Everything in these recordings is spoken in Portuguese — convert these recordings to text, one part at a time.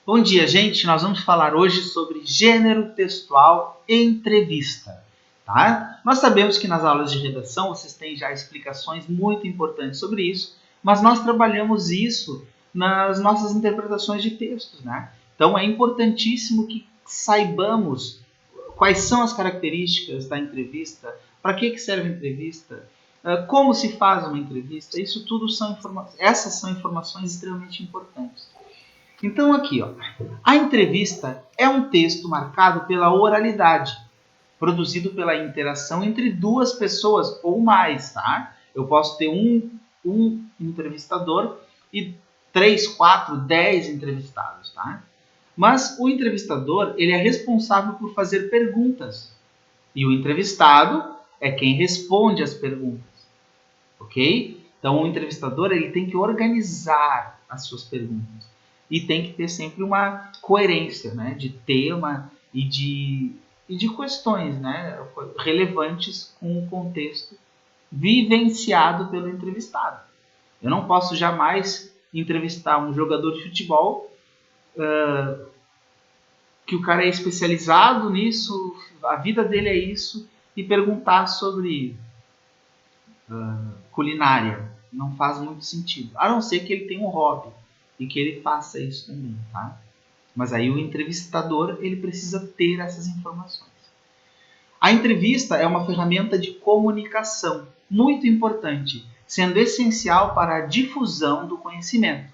Bom dia, gente. Nós vamos falar hoje sobre gênero textual e entrevista. Tá? Nós sabemos que nas aulas de redação vocês têm já explicações muito importantes sobre isso, mas nós trabalhamos isso nas nossas interpretações de textos, né? Então é importantíssimo que saibamos quais são as características da entrevista, para que serve a entrevista, como se faz uma entrevista. Isso tudo essas são informações extremamente importantes. Então aqui, ó, a entrevista é um texto marcado pela oralidade, produzido pela interação entre duas pessoas ou mais, tá? Eu posso ter um entrevistador e 3, 4, 10 entrevistados, tá? Mas o entrevistador, ele é responsável por fazer perguntas e o entrevistado é quem responde as perguntas, ok? Então o entrevistador, ele tem que organizar as suas perguntas e tem que ter sempre uma coerência, né, de tema e de questões, né, relevantes com o contexto vivenciado pelo entrevistado. Eu não posso jamais entrevistar um jogador de futebol que o cara é especializado nisso, a vida dele é isso, e perguntar sobre culinária. Não faz muito sentido. A não ser que ele tenha um hobby e que ele faça isso também, tá? Mas aí o entrevistador, ele precisa ter essas informações. A entrevista é uma ferramenta de comunicação muito importante, sendo essencial para a difusão do conhecimento,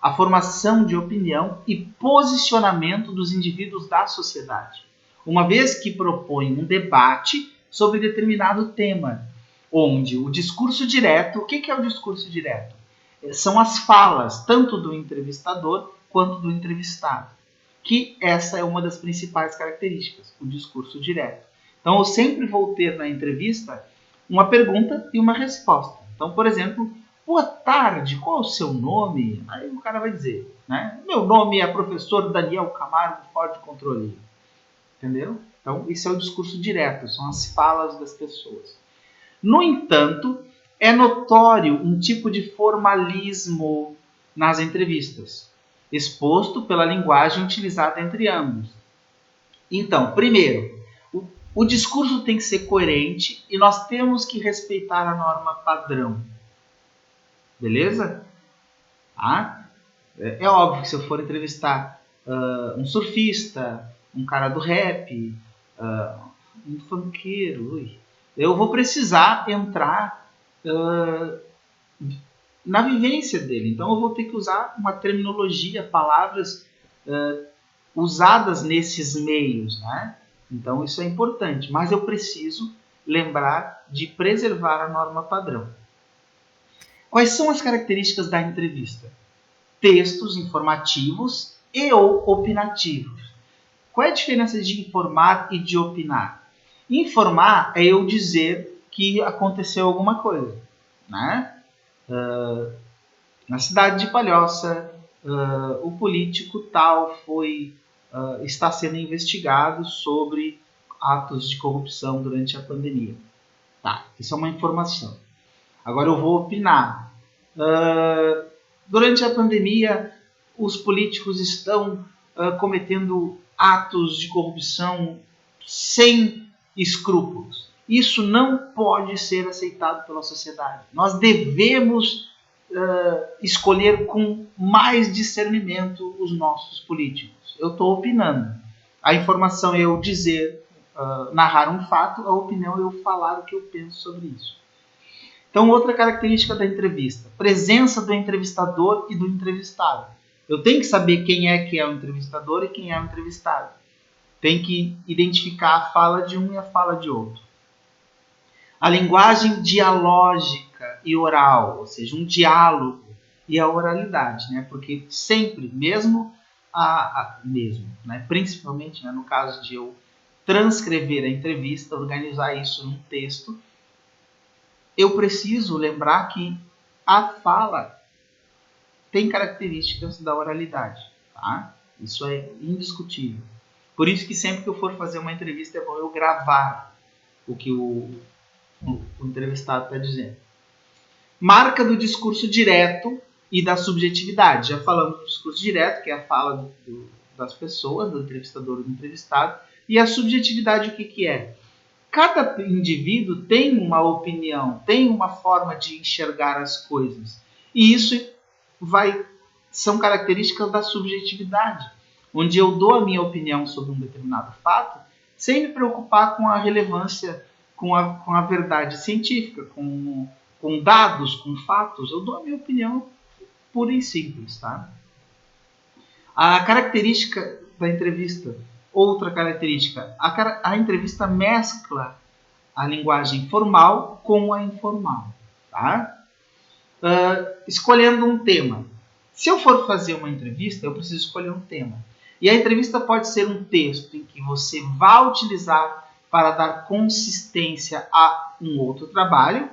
a formação de opinião e posicionamento dos indivíduos da sociedade, uma vez que propõe um debate sobre determinado tema, onde o discurso direto, o que é o discurso direto? São as falas, tanto do entrevistador quanto do entrevistado, que essa é uma das principais características, o discurso direto. Então, eu sempre vou ter na entrevista uma pergunta e uma resposta. Então, por exemplo, boa tarde, qual é o seu nome? Aí o cara vai dizer, né? Meu nome é professor Daniel Camargo Ford Controle. Entendeu? Então, isso é o discurso direto, são as falas das pessoas. No entanto, é notório um tipo de formalismo nas entrevistas, exposto pela linguagem utilizada entre ambos. Então, primeiro, o discurso tem que ser coerente e nós temos que respeitar a norma padrão. Beleza? É óbvio que se eu for entrevistar um surfista, um cara do rap, um funkeiro, eu vou precisar entrar na vivência dele. Então eu vou ter que usar uma terminologia, palavras usadas nesses meios, né? Então isso é importante, mas eu preciso lembrar de preservar a norma padrão. Quais são as características da entrevista? Textos informativos e ou opinativos. Qual é a diferença de informar e de opinar? Informar é eu dizer que aconteceu alguma coisa, né? Na cidade de Palhoça, o político tal está sendo investigado sobre atos de corrupção durante a pandemia. Tá, isso é uma informação. Agora eu vou opinar. Durante a pandemia, os políticos estão cometendo atos de corrupção sem escrúpulos. Isso não pode ser aceitado pela sociedade. Nós devemos escolher com mais discernimento os nossos políticos. Eu estou opinando. A informação é eu dizer, narrar um fato, a opinião é eu falar o que eu penso sobre isso. Então, outra característica da entrevista, presença do entrevistador e do entrevistado. Eu tenho que saber quem é que é o entrevistador e quem é o entrevistado. Tem que identificar a fala de um e a fala de outro. A linguagem dialógica e oral, ou seja, um diálogo e a oralidade, né? Porque sempre, principalmente, né, no caso de eu transcrever a entrevista, organizar isso num texto, eu preciso lembrar que a fala tem características da oralidade, tá? Isso é indiscutível. Por isso que sempre que eu for fazer uma entrevista é bom eu gravar o que o entrevistado está dizendo. Marca do discurso direto e da subjetividade. Já falamos do discurso direto, que é a fala das pessoas, do entrevistador ou do entrevistado, e a subjetividade o que é? Cada indivíduo tem uma opinião, tem uma forma de enxergar as coisas. E isso são características da subjetividade, onde eu dou a minha opinião sobre um determinado fato, sem me preocupar com a relevância, com a verdade científica, com dados, com fatos. Eu dou a minha opinião pura e simples. Tá? A característica da entrevista, outra característica, a entrevista mescla a linguagem formal com a informal. Tá? Escolhendo um tema. Se eu for fazer uma entrevista, eu preciso escolher um tema. E a entrevista pode ser um texto em que você vai utilizar para dar consistência a um outro trabalho.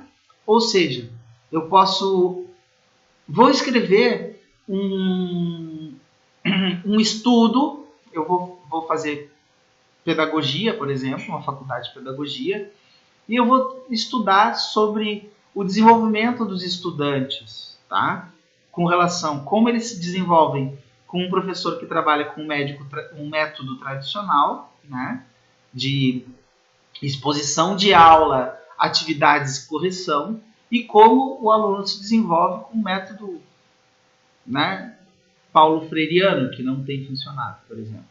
Ou seja, eu vou escrever um estudo, eu vou fazer pedagogia, por exemplo, uma faculdade de pedagogia, e eu vou estudar sobre o desenvolvimento dos estudantes, tá? Com relação a como eles se desenvolvem com um professor que trabalha com um método tradicional, né? De exposição de aula, atividades e correção, e como o aluno se desenvolve com um método, né, Paulo Freireano, que não tem funcionado, por exemplo.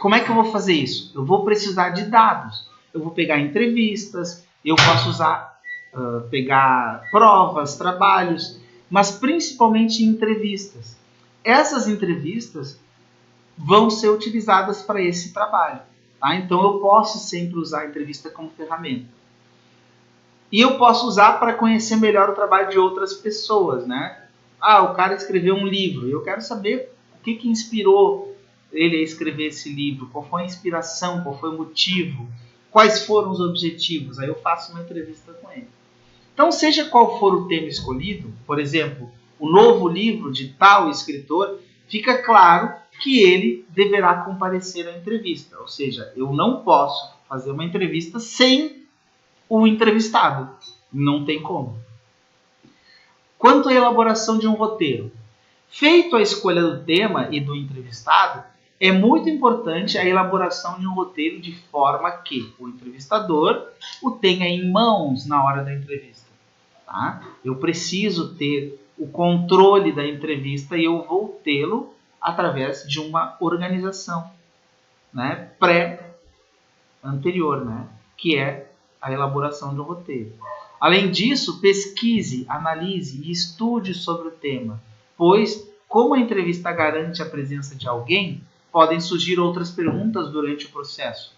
Como é que eu vou fazer isso? Eu vou precisar de dados. Eu vou pegar entrevistas, eu posso pegar provas, trabalhos, mas principalmente entrevistas. Essas entrevistas vão ser utilizadas para esse trabalho. Tá? Então eu posso sempre usar a entrevista como ferramenta. E eu posso usar para conhecer melhor o trabalho de outras pessoas. Né? O cara escreveu um livro, eu quero saber o que inspirou ele a escrever esse livro, qual foi a inspiração, qual foi o motivo, quais foram os objetivos. Aí eu faço uma entrevista com ele. Então, seja qual for o tema escolhido, por exemplo, o novo livro de tal escritor, fica claro que ele deverá comparecer à entrevista. Ou seja, eu não posso fazer uma entrevista sem o entrevistado. Não tem como. Quanto à elaboração de um roteiro, feito a escolha do tema e do entrevistado, é muito importante a elaboração de um roteiro de forma que o entrevistador o tenha em mãos na hora da entrevista. Tá? Eu preciso ter o controle da entrevista e eu vou tê-lo através de uma organização, né, anterior, né, que é a elaboração do roteiro. Além disso, pesquise, analise e estude sobre o tema, pois, como a entrevista garante a presença de alguém, podem surgir outras perguntas durante o processo,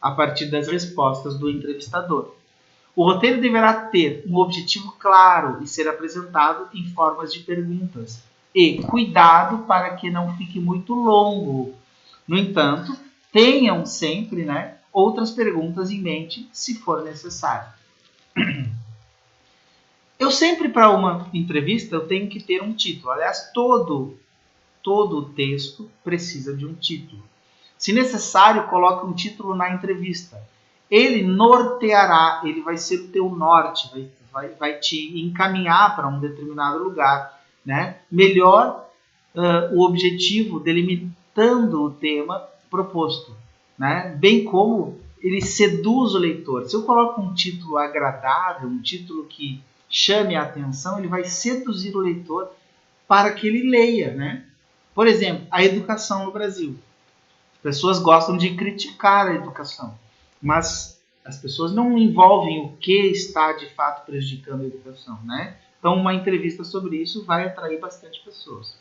a partir das respostas do entrevistador. O roteiro deverá ter um objetivo claro e ser apresentado em formas de perguntas. E cuidado para que não fique muito longo. No entanto, tenham sempre, né, outras perguntas em mente, se for necessário. Eu sempre, para uma entrevista, eu tenho que ter um título. Aliás, todo texto precisa de um título. Se necessário, coloque um título na entrevista. Ele norteará, ele vai ser o teu norte, vai te encaminhar para um determinado lugar. Né? Melhor o objetivo, delimitando o tema proposto. Né? Bem como ele seduz o leitor. Se eu coloco um título agradável, um título que chame a atenção, ele vai seduzir o leitor para que ele leia. Né? Por exemplo, a educação no Brasil. As pessoas gostam de criticar a educação, mas as pessoas não envolvem o que está de fato prejudicando a educação, né? Então, uma entrevista sobre isso vai atrair bastante pessoas.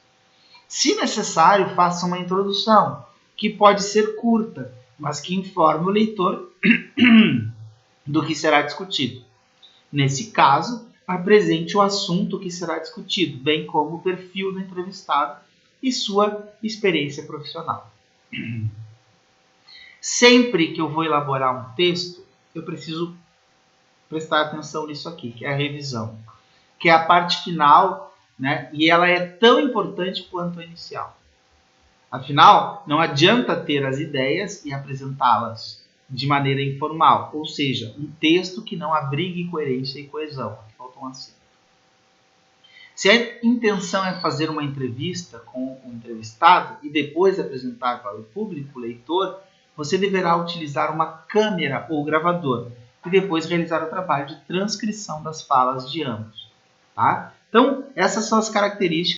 Se necessário, faça uma introdução, que pode ser curta, mas que informe o leitor do que será discutido. Nesse caso, apresente o assunto que será discutido, bem como o perfil do entrevistado e sua experiência profissional. Sempre que eu vou elaborar um texto, eu preciso prestar atenção nisso aqui, que é a revisão, que é a parte final, né? E ela é tão importante quanto a inicial. Afinal, não adianta ter as ideias e apresentá-las de maneira informal, ou seja, um texto que não abrigue coerência e coesão. Faltam assim. Se a intenção é fazer uma entrevista com o entrevistado e depois apresentar para o público, o leitor, você deverá utilizar uma câmera ou gravador e depois realizar o trabalho de transcrição das falas de ambos. Tá? Então, essas são as características